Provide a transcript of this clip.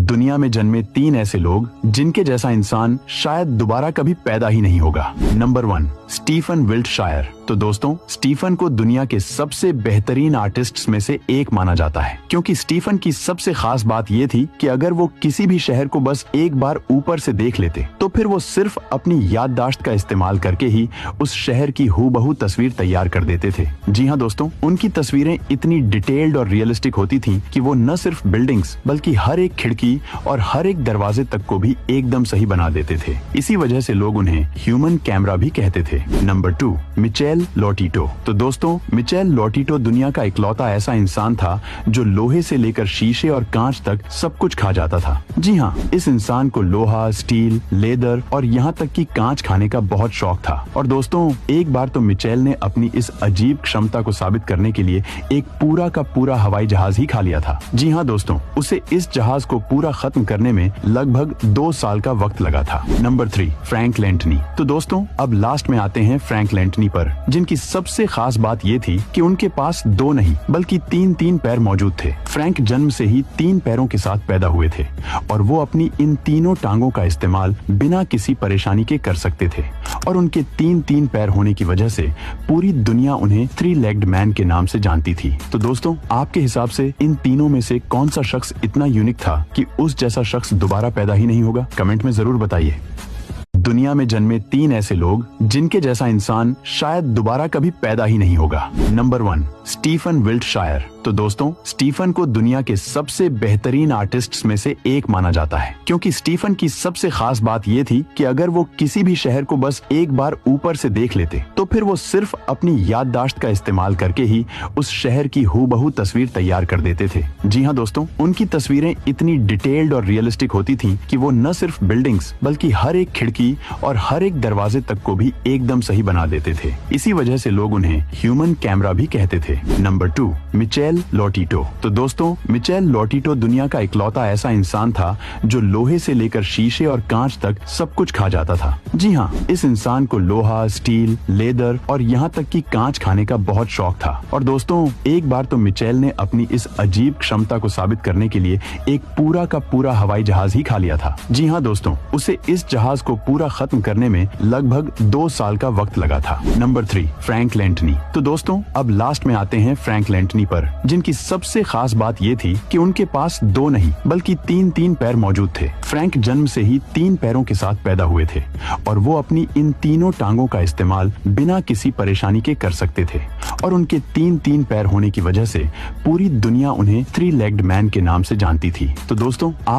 दुनिया में जन्मे 3 ऐसे लोग जिनके जैसा इंसान शायद दोबारा कभी पैदा ही नहीं होगा। Number 1, Stephen Wiltshire. तो दोस्तों, स्टीफन को दुनिया के सबसे बेहतरीन आर्टिस्ट्स में से एक माना जाता है, क्योंकि स्टीफन की सबसे खास बात ये थी कि अगर वो किसी भी शहर को बस एक बार ऊपर से देख लेते तो फिर वो सिर्फ अपनी याददाश्त का इस्तेमाल करके ही उस शहर की हूबहू तस्वीर तैयार कर देते थे। जी हाँ दोस्तों, उनकी तस्वीरें इतनी डिटेल्ड और रियलिस्टिक होती थी कि वो न सिर्फ बिल्डिंग्स बल्कि हर एक खिड़की और हर एक दरवाजे तक को भी एकदम सही बना देते थे। इसी वजह से लोग उन्हें ह्यूमन कैमरा भी कहते थे। Number 2, Michel Lotito. तो दोस्तों, मिचेल लोटिटो दुनिया का इकलौता ऐसा इंसान था जो लोहे से लेकर शीशे और कांच तक सब कुछ खा जाता था। जी हाँ, इस इंसान को लोहा, स्टील, लेदर और यहाँ तक कि कांच खाने का बहुत शौक था। और दोस्तों, एक बार तो मिचेल ने अपनी इस अजीब क्षमता को साबित करने के लिए एक पूरा का पूरा हवाई जहाज ही खा लिया था। जी हाँ दोस्तों, उसे इस जहाज को पूरा खत्म करने में लगभग 2 साल का वक्त लगा था। Number 3, Frank Lentini. तो दोस्तों, अब लास्ट में आते हैं फ्रैंक लैंटनी पर, जिनकी सबसे खास बात ये थी कि उनके पास 2 नहीं बल्कि 3 पैर मौजूद थे। फ्रैंक जन्म से ही 3 पैरों के साथ पैदा हुए थे और वो अपनी इन तीनों टांगों का इस्तेमाल बिना किसी परेशानी के कर सकते थे। और उनके 3 पैर होने की वजह से पूरी दुनिया उन्हें 3-legged मैन के नाम से जानती थी। तो दोस्तों, आपके हिसाब से इन तीनों में से कौन सा शख्स इतना यूनिक था कि उस जैसा शख्स दोबारा पैदा ही नहीं होगा? कमेंट में जरूर बताइए। दुनिया में जन्मे 3 ऐसे लोग जिनके जैसा इंसान शायद दोबारा कभी पैदा ही नहीं होगा। Number 1, Stephen Wiltshire. तो दोस्तों, स्टीफन को दुनिया के सबसे बेहतरीन आर्टिस्ट्स में से एक माना जाता है, क्योंकि स्टीफन की सबसे खास बात ये थी कि अगर वो किसी भी शहर को बस एक बार ऊपर से देख लेते तो फिर वो सिर्फ अपनी याददाश्त का इस्तेमाल करके ही उस शहर की हूबहू तस्वीर तैयार कर देते थे। जी हाँ दोस्तों, उनकी तस्वीरें इतनी डिटेल्ड और रियलिस्टिक होती थी कि वो न सिर्फ बिल्डिंग्स बल्कि हर एक खिड़की और हर एक दरवाजे तक को भी एकदम सही बना देते थे। इसी वजह से लोग उन्हें ह्यूमन कैमरा भी कहते थे। Number 2, Michel Lotito. तो दोस्तों, मिचेल लोटिटो दुनिया का इकलौता ऐसा इंसान था जो लोहे से लेकर शीशे और कांच तक सब कुछ खा जाता था। जी हाँ, इस इंसान को लोहा, स्टील, लेदर और यहाँ तक कि कांच खाने का बहुत शौक था। और दोस्तों, एक बार तो मिचेल ने अपनी इस अजीब क्षमता को साबित करने के लिए एक पूरा का पूरा हवाई जहाज ही खा लिया था। जी हाँ दोस्तों, उसे इस जहाज को पूरा खत्म करने में लगभग 2 साल का वक्त लगा था। Number 3, Frank Lentini. तो दोस्तों, अब लास्ट में आते हैं फ्रैंक लैंटनी पर, जिनकी सबसे खास बात ये थी कि उनके पास 2 नहीं बल्कि 3 पैर मौजूद थे। फ्रैंक जन्म से ही 3 पैरों के साथ पैदा हुए थे और वो अपनी इन तीनों टांगों का इस्तेमाल बिना किसी परेशानी के कर सकते थे। और उनके 3 पैर होने की वजह से पूरी दुनिया उन्हें 3-legged मैन के नाम से जानती थी। तो दोस्तों, आप